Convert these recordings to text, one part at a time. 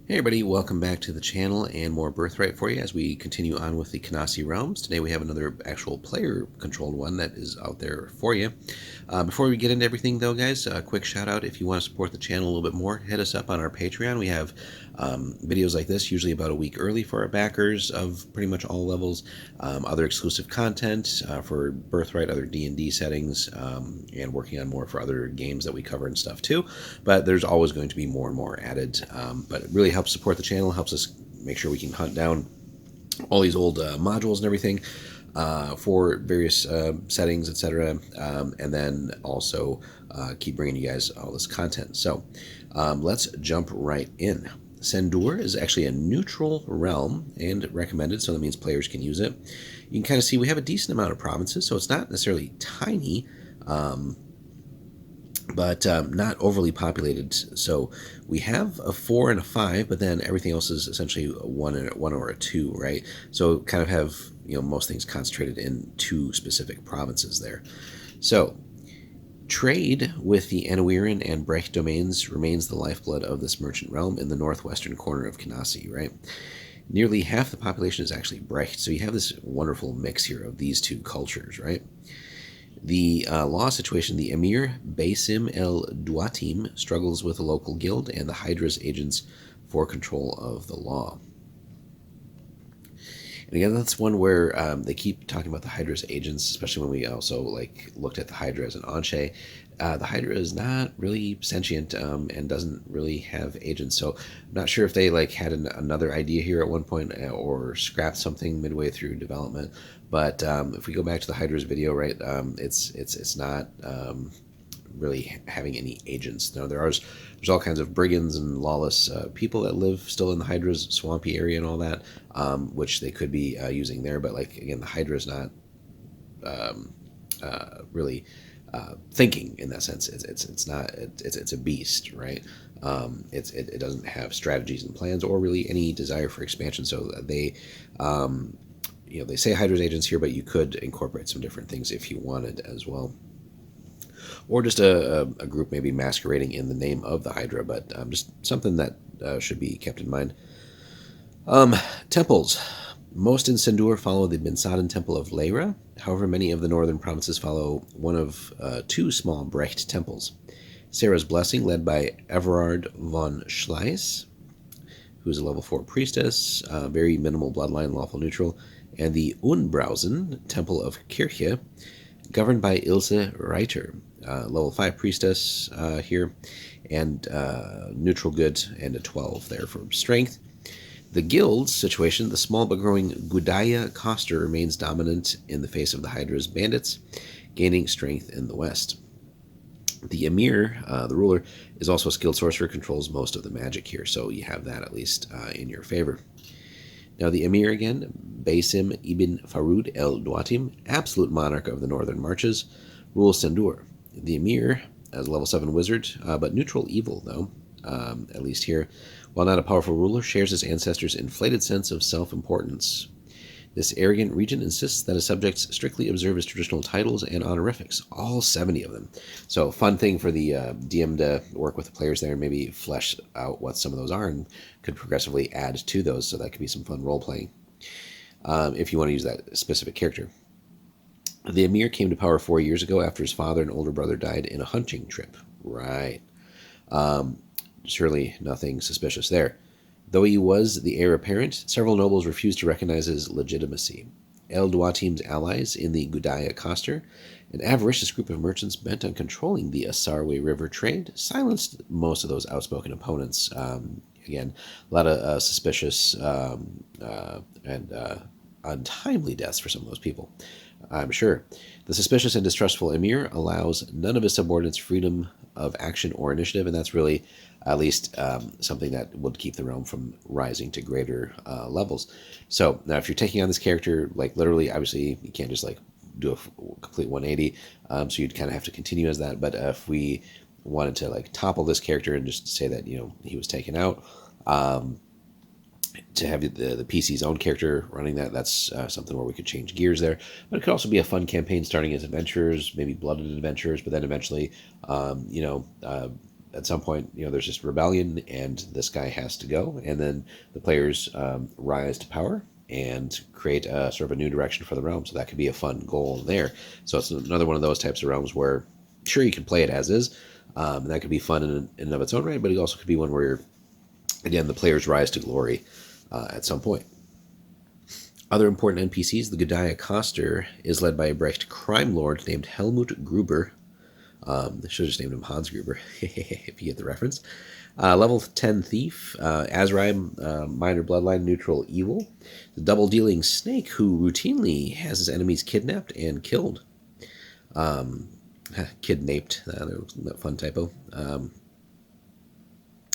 Hey everybody, welcome back to the channel and more Birthright for you as we continue on with the Kanasi realms. Today we have another actual player-controlled one that is out there for you. Before we get into everything though, guys, a quick shout out. If you want to support the channel a little bit more, hit us up on our Patreon. We have videos like this usually about a week early for our backers of pretty much all levels. Other exclusive content for Birthright, other D&D settings, and working on more for other games that we cover and stuff too. But there's always going to be more and more added. But it really helps support the channel, helps us make sure we can hunt down all these old modules and everything for various settings, etc. And then also keep bringing you guys all this content. So let's jump right in. Sendoure is actually a neutral realm and recommended, so that means players can use it. You can kind of see we have a decent amount of provinces, so it's not necessarily tiny, but not overly populated. So we have a 4 and a 5, but then everything else is essentially a 1 or a 2, right? So kind of have, most things concentrated in 2 specific provinces there. So trade with the Anouiran and Brecht domains remains the lifeblood of this merchant realm in the northwestern corner of Kanasi, right? Nearly half the population is actually Brecht, so you have this wonderful mix here of these 2 cultures, right? The law situation, the Emir Basim el Duatim struggles with the local guild and the Hydra's agents for control of the law. And again, that's one where they keep talking about the Hydra's agents, especially when we also looked at the Hydra as an Anshe. The Hydra is not really sentient and doesn't really have agents, so I'm not sure if they had another idea here at one point or scrapped something midway through development. But if we go back to the Hydra's video, right, it's not really having any agents. Now there's all kinds of brigands and lawless people that live still in the Hydra's swampy area and all that, which they could be using there. But again, the Hydra is not really thinking in that sense. It's a beast, right? It doesn't have strategies and plans or really any desire for expansion. So they they say Hydra's agents here, but you could incorporate some different things if you wanted as well. Or just a group maybe masquerading in the name of the Hydra, but just something that should be kept in mind. Temples. Most in Sendoure follow the Bensadin Temple of Leira. However, many of the northern provinces follow one of 2 small Brecht temples. Sarah's Blessing, led by Everard von Schleiss, who's a level 4 priestess, very minimal bloodline, lawful neutral, and the Unbrausen Temple of Kirche, governed by Ilse Reiter, level 5 priestess here, and neutral good, and a 12 there for strength. The guild's situation, the small but growing Gudaya Coster remains dominant in the face of the Hydra's bandits, gaining strength in the west. The Emir, the ruler, is also a skilled sorcerer, controls most of the magic here, so you have that at least in your favor. Now the Emir again, Basim ibn Farud el Duatim, absolute monarch of the northern marches, rules Sendoure. The Emir, as a level 7 wizard, but neutral evil though, at least here. While not a powerful ruler, shares his ancestors' inflated sense of self-importance. This arrogant regent insists that his subjects strictly observe his traditional titles and honorifics, all 70 of them. So fun thing for the DM to work with the players there and maybe flesh out what some of those are and could progressively add to those, so that could be some fun role-playing if you want to use that specific character. The Emir came to power 4 years ago after his father and older brother died in a hunting trip. Right. Surely nothing suspicious there. Though he was the heir apparent, several nobles refused to recognize his legitimacy. El Duatim's allies in the Gudaya Coster, an avaricious group of merchants bent on controlling the Asarwe River trade, silenced most of those outspoken opponents. Again, a lot of suspicious and untimely deaths for some of those people, I'm sure. The suspicious and distrustful Emir allows none of his subordinates freedom of action or initiative, and that's really at least something that would keep the realm from rising to greater levels. So now if you're taking on this character, literally, obviously you can't just do a complete 180, so you'd kind of have to continue as that. But if we wanted to topple this character and just say that he was taken out, to have the PC's own character running that's something where we could change gears there. But it could also be a fun campaign starting as adventurers, maybe blooded adventurers, but then eventually at some point, there's just rebellion, and this guy has to go, and then the players rise to power and create a sort of a new direction for the realm. So that could be a fun goal there. So it's another one of those types of realms where, sure, you can play it as is, and that could be fun in and of its own right, but it also could be one where, again, the players rise to glory at some point. Other important NPCs, the Godiah Koster is led by a Brecht crime lord named Helmut Gruber. I should have just named him Hans Gruber, if you get the reference. Level 10 Thief, Azrai, minor bloodline neutral evil. The double-dealing snake who routinely has his enemies kidnapped and killed. Kidnapped, that fun typo.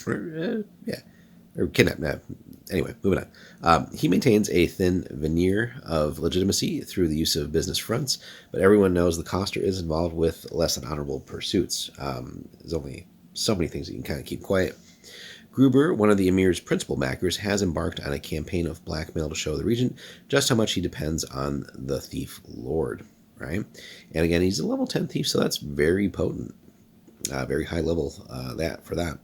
Yeah, or kidnapped. No. Anyway, moving on. He maintains a thin veneer of legitimacy through the use of business fronts, but everyone knows the Koster is involved with less than honorable pursuits. There's only so many things that you can kind of keep quiet. Gruber, one of the Emir's principal backers, has embarked on a campaign of blackmail to show the regent just how much he depends on the thief lord, right? And again, he's a level 10 thief, so that's very potent, very high level for that.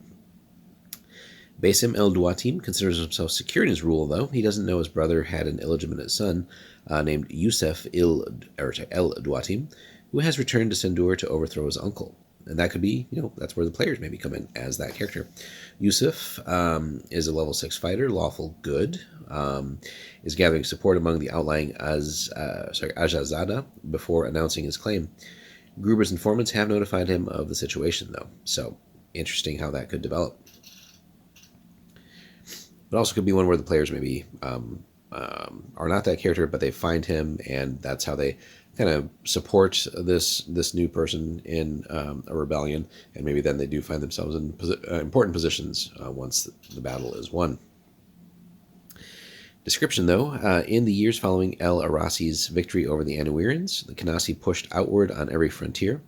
Basim El Duatim considers himself secure in his rule, though. He doesn't know his brother had an illegitimate son named Yusef El Duatim, who has returned to Sendoure to overthrow his uncle. And that could be, that's where the players maybe come in as that character. Yusuf is a level 6 fighter, lawful good, is gathering support among the outlying Ajazada before announcing his claim. Gruber's informants have notified him of the situation, though. So, interesting how that could develop. But also could be one where the players maybe are not that character, but they find him, and that's how they kind of support this new person in a rebellion, and maybe then they do find themselves in important positions once the battle is won. Description, though, in the years following El Arasi's victory over the Anuirians, the Kanasi pushed outward on every frontier.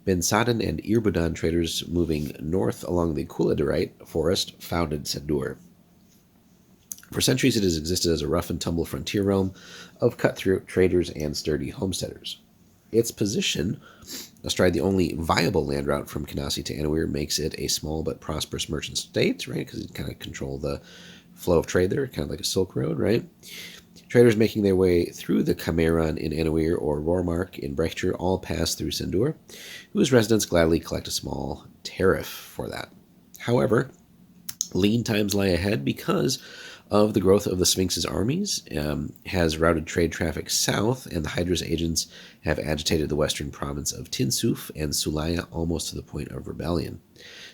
Ben Saden and Irbudan traders moving north along the Kuladerite forest founded Sendoure. For centuries, it has existed as a rough-and-tumble frontier realm of cutthroat traders and sturdy homesteaders. Its position, astride the only viable land route from Kanasi to Anuir, makes it a small but prosperous merchant state, right? Because it kind of control the flow of trade there, kind of like a Silk Road, right? Traders making their way through the Cameron in Anuir or Rormark in Brechtur all pass through Sendoure, whose residents gladly collect a small tariff for that. However, lean times lie ahead because of the growth of the Sphinx's armies, has routed trade traffic south, and the Hydra's agents have agitated the western province of Tinsuf and Sulaya almost to the point of rebellion.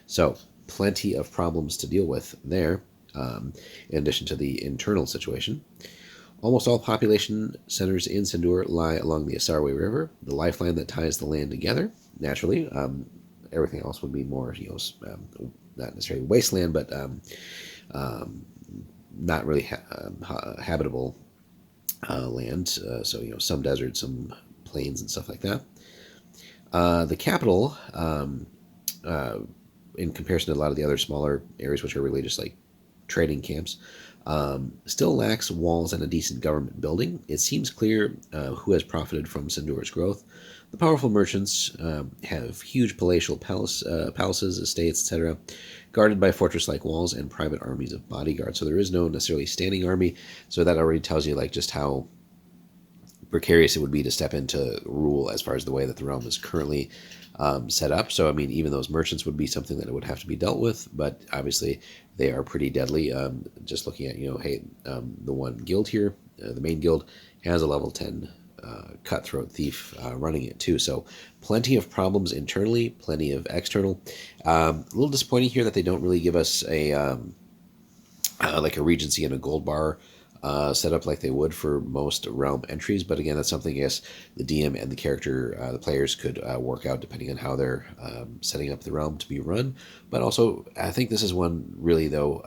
So, plenty of problems to deal with there, in addition to the internal situation. Almost all population centers in Sendoure lie along the Asarwe River, the lifeline that ties the land together. Naturally, everything else would be more, not necessarily wasteland, but not really habitable land. So, some desert, some plains, and stuff like that. The capital, in comparison to a lot of the other smaller areas, which are really just like trading camps, still lacks walls and a decent government building. It seems clear who has profited from Sendoure's growth. The powerful merchants have huge palatial palaces, estates, etc., guarded by fortress-like walls and private armies of bodyguards. So there is no necessarily standing army. So that already tells you just how precarious it would be to step into rule as far as the way that the realm is currently set up. So, even those merchants would be something that would have to be dealt with, but obviously they are pretty deadly. Just looking at, the one guild here, the main guild, has a level 10 cutthroat thief running it too. So plenty of problems internally, plenty of external. A little disappointing here that they don't really give us a regency and a gold bar set up like they would for most realm entries. But again, that's something I guess the DM and the character, the players could work out depending on how they're setting up the realm to be run. But also, I think this is one really, though,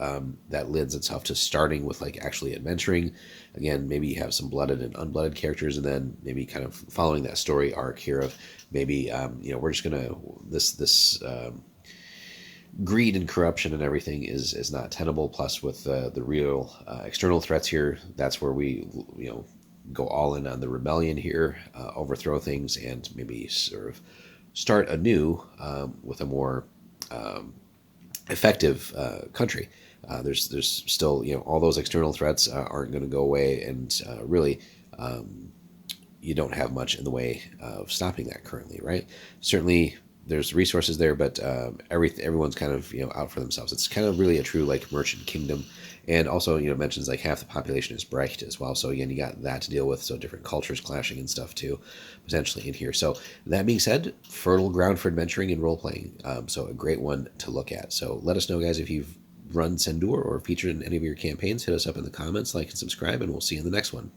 that lends itself to starting with actually adventuring. Again, maybe you have some blooded and unblooded characters, and then maybe kind of following that story arc here of maybe, we're just going to, this greed and corruption and everything is not tenable. Plus, with the real external threats here, that's where we go all in on the rebellion here, overthrow things, and maybe sort of start anew with a more effective country. There's still, all those external threats aren't going to go away, and really you don't have much in the way of stopping that currently, right? Certainly there's resources there, but everyone's kind of out for themselves. It's kind of really a true like merchant kingdom, and also it mentions like half the population is Brecht as well. So again, you got that to deal with. So different cultures clashing and stuff too, potentially in here. So that being said, fertile ground for adventuring and role playing. So a great one to look at. So let us know, guys, if you've run Sendoure or featured in any of your campaigns. Hit us up in the comments, like and subscribe, and we'll see you in the next one.